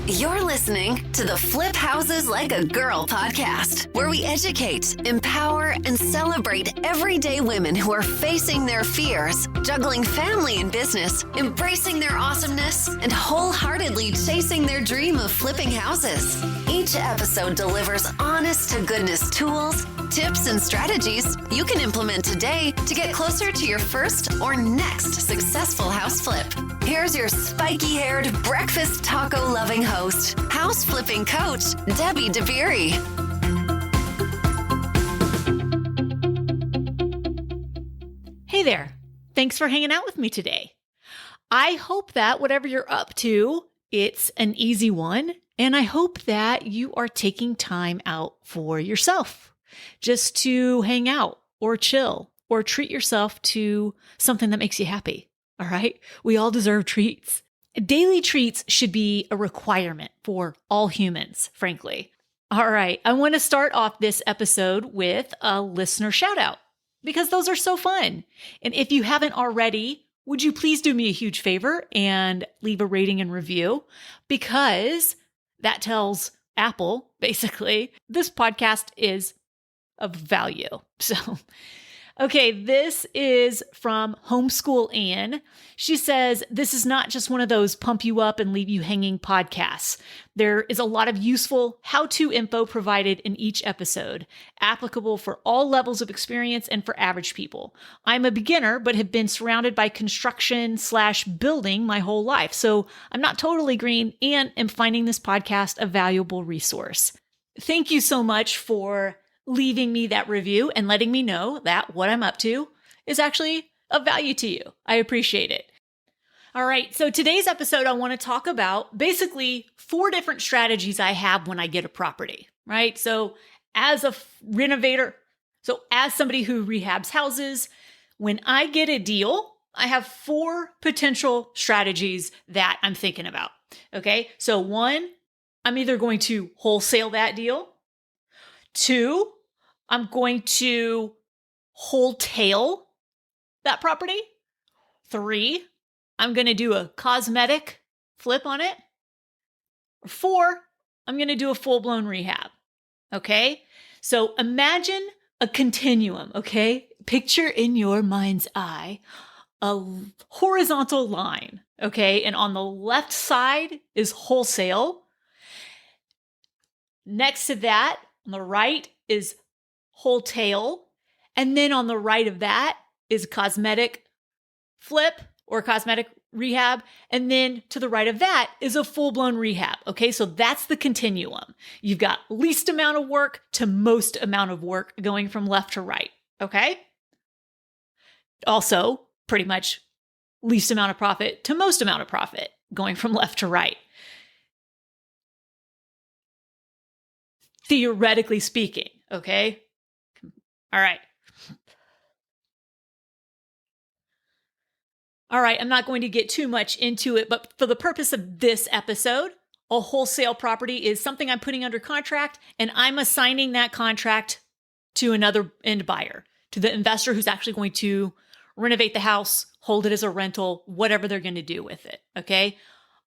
You're listening to the Flip Houses Like a Girl podcast, where we educate, empower, and celebrate everyday women who are facing their fears, juggling family and business, embracing their awesomeness, and wholeheartedly chasing their dream of flipping houses. Each episode delivers honest-to-goodness tools, tips, and strategies you can implement today to get closer to your first or next successful house flip. Here's your spiky-haired, breakfast taco-loving host, house flipping coach, Debbie DeBerry. Hey there. Thanks for hanging out with me today. I hope that whatever you're up to, it's an easy one, and I hope that you are taking time out for yourself, just to hang out or chill or treat yourself to something that makes you happy. All right? We all deserve treats. Daily treats should be a requirement for all humans, frankly. All right. I want to start off this episode with a listener shout out because those are so fun. And if you haven't already, would you please do me a huge favor and leave a rating and review? Because that tells Apple, basically, this podcast is of value. So, okay, this is from Homeschool Ann. She says, this is not just one of those pump you up and leave you hanging podcasts. There is a lot of useful how-to info provided in each episode, applicable for all levels of experience and for average people. I'm a beginner, but have been surrounded by construction/building my whole life. So I'm not totally green and am finding this podcast a valuable resource. Thank you so much for leaving me that review and letting me know that what I'm up to is actually of value to you. I appreciate it. All right. So today's episode, I want to talk about basically 4 different strategies I have when I get a property, right? So as a renovator, so as somebody who rehabs houses, when I get a deal, I have 4 potential strategies that I'm thinking about. Okay. So 1, I'm either going to wholesale that deal. 2, I'm going to wholetail that property. 3, I'm going to do a cosmetic flip on it. 4, I'm going to do a full-blown rehab. Okay? So imagine a continuum, okay? Picture in your mind's eye a horizontal line, okay? And on the left side is wholesale. Next to that, on the right is wholetail. And then on the right of that is cosmetic flip or cosmetic rehab. And then to the right of that is a full-blown rehab. Okay, so that's the continuum. You've got least amount of work to most amount of work going from left to right. Okay? Also, pretty much least amount of profit to most amount of profit going from left to right. Theoretically speaking, okay? All right. All right, I'm not going to get too much into it, but for the purpose of this episode, a wholesale property is something I'm putting under contract, and I'm assigning that contract to another end buyer, to the investor who's actually going to renovate the house, hold it as a rental, whatever they're going to do with it, okay?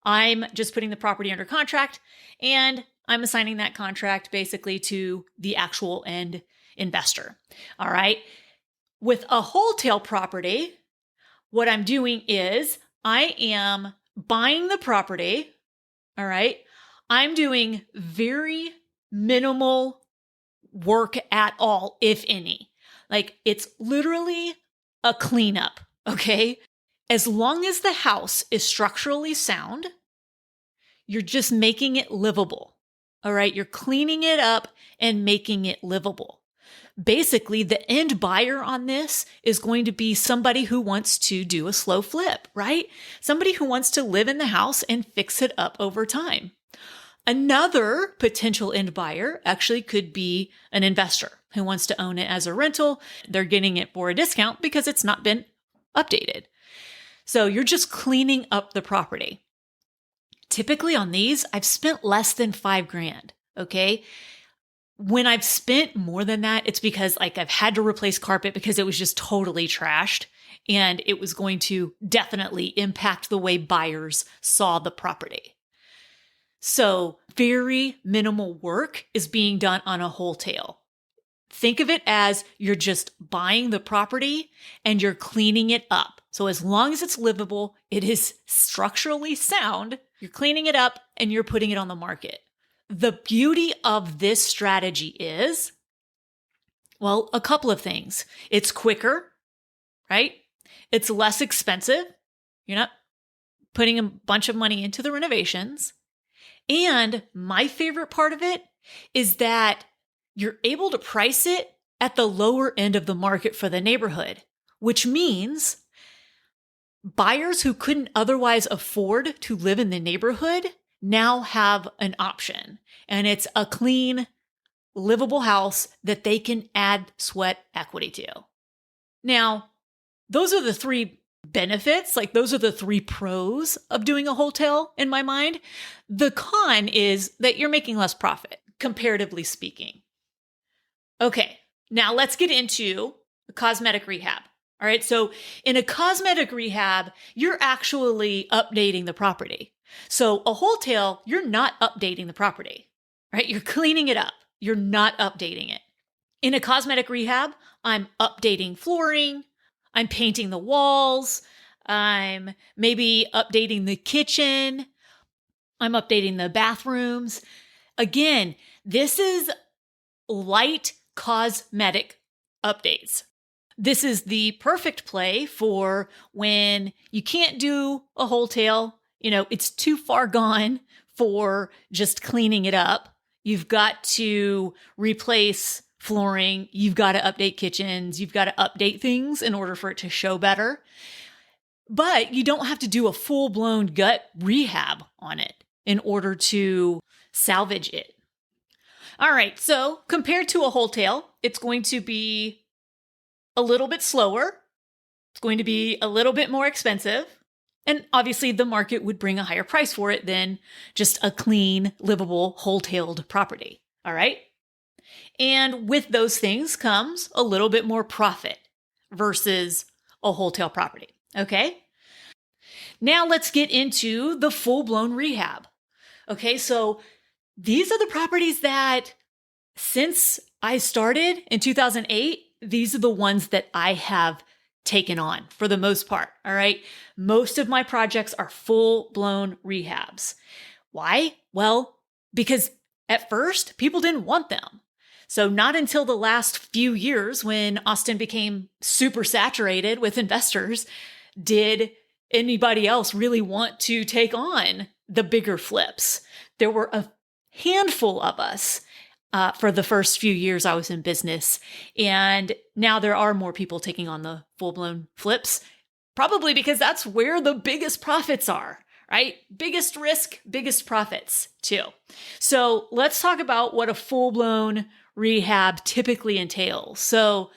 I'm just putting the property under contract, and I'm assigning that contract basically to the actual end investor. All right. With a wholetail property, what I'm doing is I am buying the property. All right. I'm doing very minimal work at all, if any. Like it's literally a cleanup. Okay. As long as the house is structurally sound, you're just making it livable. All right. You're cleaning it up and making it livable. Basically, the end buyer on this is going to be somebody who wants to do a slow flip, right? Somebody who wants to live in the house and fix it up over time. Another potential end buyer actually could be an investor who wants to own it as a rental. They're getting it for a discount because it's not been updated. So you're just cleaning up the property. Typically on these, I've spent less than $5,000. Okay. When I've spent more than that, it's because like I've had to replace carpet because it was just totally trashed and it was going to definitely impact the way buyers saw the property. So very minimal work is being done on a wholetail. Think of it as you're just buying the property and you're cleaning it up. So as long as it's livable, it is structurally sound, you're cleaning it up and you're putting it on the market. The beauty of this strategy is, well, a couple of things. It's quicker, right? It's less expensive. You're not putting a bunch of money into the renovations. And my favorite part of it is that you're able to price it at the lower end of the market for the neighborhood, which means buyers who couldn't otherwise afford to live in the neighborhood now have an option. And it's a clean, livable house that they can add sweat equity to. Now, those are the three benefits, like those are the three pros of doing a wholetail in my mind. The con is that you're making less profit, comparatively speaking. Okay, now let's get into cosmetic rehab. All right, so in a cosmetic rehab, you're actually updating the property. So a wholetail, you're not updating the property, right? You're cleaning it up. You're not updating it. In a cosmetic rehab, I'm updating flooring, I'm painting the walls, I'm maybe updating the kitchen, I'm updating the bathrooms. Again, this is light cosmetic updates. This is the perfect play for when you can't do a wholetail, it's too far gone for just cleaning it up. You've got to replace flooring, you've got to update kitchens, you've got to update things in order for it to show better. But you don't have to do a full-blown gut rehab on it in order to salvage it. All right, so compared to a wholetail, it's going to be a little bit slower. It's going to be a little bit more expensive. And obviously the market would bring a higher price for it than just a clean, livable, wholetailed property. All right? And with those things comes a little bit more profit versus a wholetail property. Okay? Now let's get into the full-blown rehab. Okay, so these are the properties that since I started in 2008, these are the ones that I have taken on for the most part. All right. Most of my projects are full-blown rehabs. Why? Well, because at first people didn't want them. So not until the last few years when Austin became super saturated with investors did anybody else really want to take on the bigger flips. There were a handful of us for the first few years I was in business. And now there are more people taking on the full-blown flips, probably because that's where the biggest profits are, right? Biggest risk, biggest profits too. So let's talk about what a full-blown rehab typically entails. So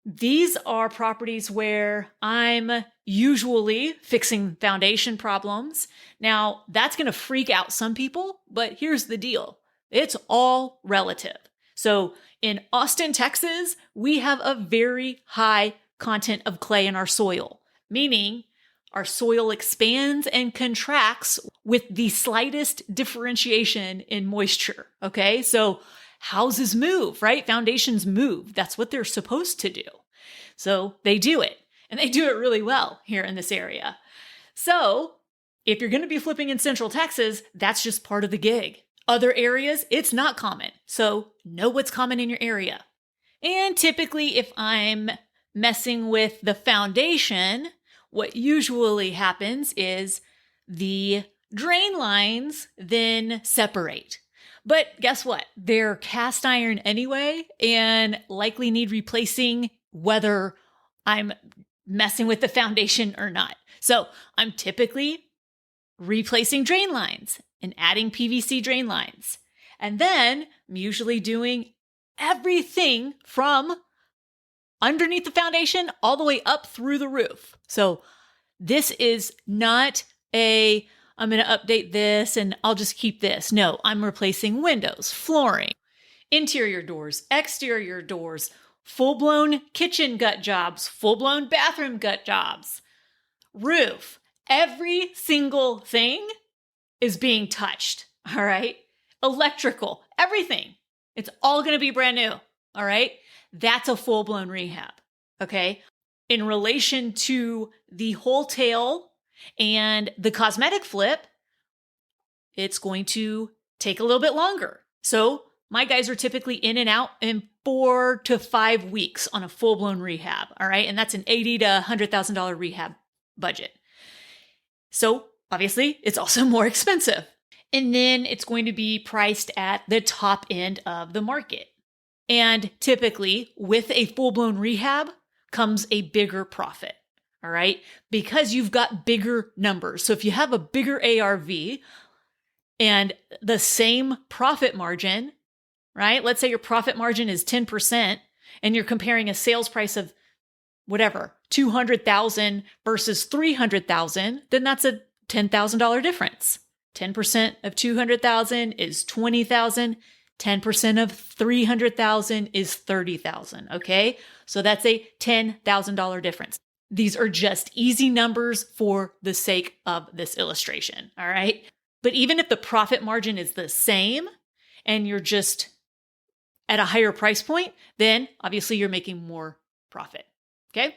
these are properties where I'm usually fixing foundation problems. Now, that's going to freak out some people, but here's the deal. It's all relative. So in Austin, Texas, we have a very high content of clay in our soil, meaning our soil expands and contracts with the slightest differentiation in moisture. Okay. So houses move, right? Foundations move. That's what they're supposed to do. So they do it, and they do it really well here in this area. So if you're going to be flipping in Central Texas, that's just part of the gig. Other areas, it's not common. So know what's common in your area. And typically, if I'm messing with the foundation, what usually happens is the drain lines then separate. But guess what? They're cast iron anyway and likely need replacing whether I'm messing with the foundation or not. So I'm typically replacing drain lines and adding PVC drain lines. And then I'm usually doing everything from underneath the foundation all the way up through the roof. So this is not I'm going to update this and I'll just keep this. No, I'm replacing windows, flooring, interior doors, exterior doors, full-blown kitchen gut jobs, full-blown bathroom gut jobs, roof, every single thing is being touched. All right. Electrical, everything. It's all going to be brand new. All right. That's a full-blown rehab. Okay. In relation to the wholetail and the cosmetic flip, it's going to take a little bit longer. So my guys are typically in and out in 4 to 5 weeks on a full-blown rehab. All right. And that's an $80,000 to $100,000 rehab budget. So obviously it's also more expensive. And then it's going to be priced at the top end of the market. And typically with a full-blown rehab comes a bigger profit. All right. Because you've got bigger numbers. So if you have a bigger ARV and the same profit margin, right? Let's say your profit margin is 10% and you're comparing a sales price of whatever, 200,000 versus 300,000, then that's a $10,000 difference. 10% of 200,000 is 20,000. 10% of 300,000 is 30,000. Okay. So that's a $10,000 difference. These are just easy numbers for the sake of this illustration. All right. But even if the profit margin is the same and you're just at a higher price point, then obviously you're making more profit. Okay.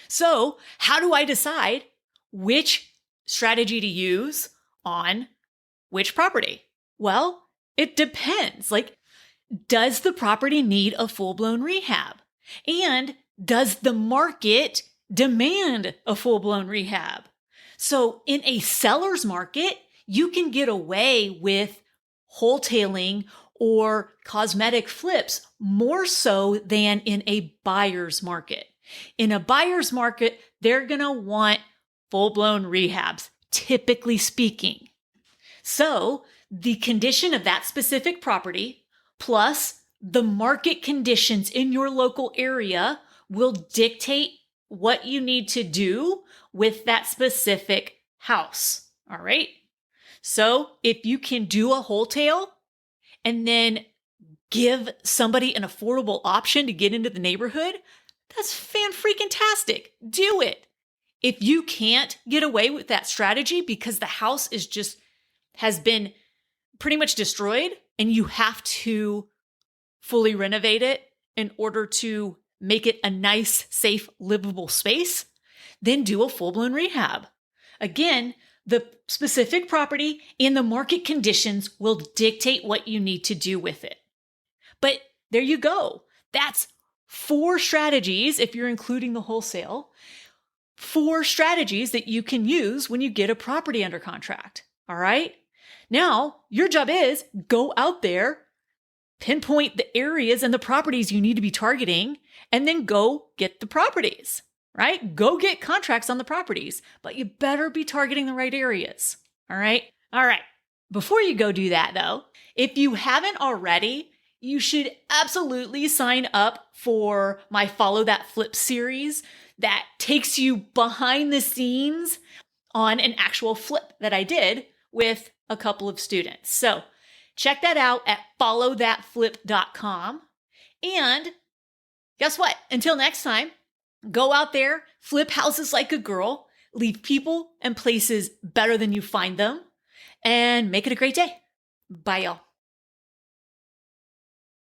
So how do I decide which strategy to use on which property? Well, it depends. Like, does the property need a full-blown rehab? And does the market demand a full-blown rehab? So in a seller's market, you can get away with wholetailing or cosmetic flips more so than in a buyer's market. In a buyer's market, they're going to want full-blown rehabs, typically speaking. So the condition of that specific property plus the market conditions in your local area will dictate what you need to do with that specific house. All right. So if you can do a wholetail and then give somebody an affordable option to get into the neighborhood, that's fan-freaking-tastic. Do it. If you can't get away with that strategy because the house has been pretty much destroyed and you have to fully renovate it in order to make it a nice, safe, livable space, then do a full-blown rehab. Again, the specific property and the market conditions will dictate what you need to do with it. But there you go. That's 4 strategies, if you're including the wholesale, 4 strategies that you can use when you get a property under contract. All right. Now, your job is go out there, pinpoint the areas and the properties you need to be targeting, and then go get the properties, right? Go get contracts on the properties, but you better be targeting the right areas. All right. All right. Before you go do that though, if you haven't already, you should absolutely sign up for my Follow That Flip series that takes you behind the scenes on an actual flip that I did with a couple of students. So check that out at followthatflip.com. And guess what? Until next time, go out there, flip houses like a girl, leave people and places better than you find them, and make it a great day. Bye, y'all.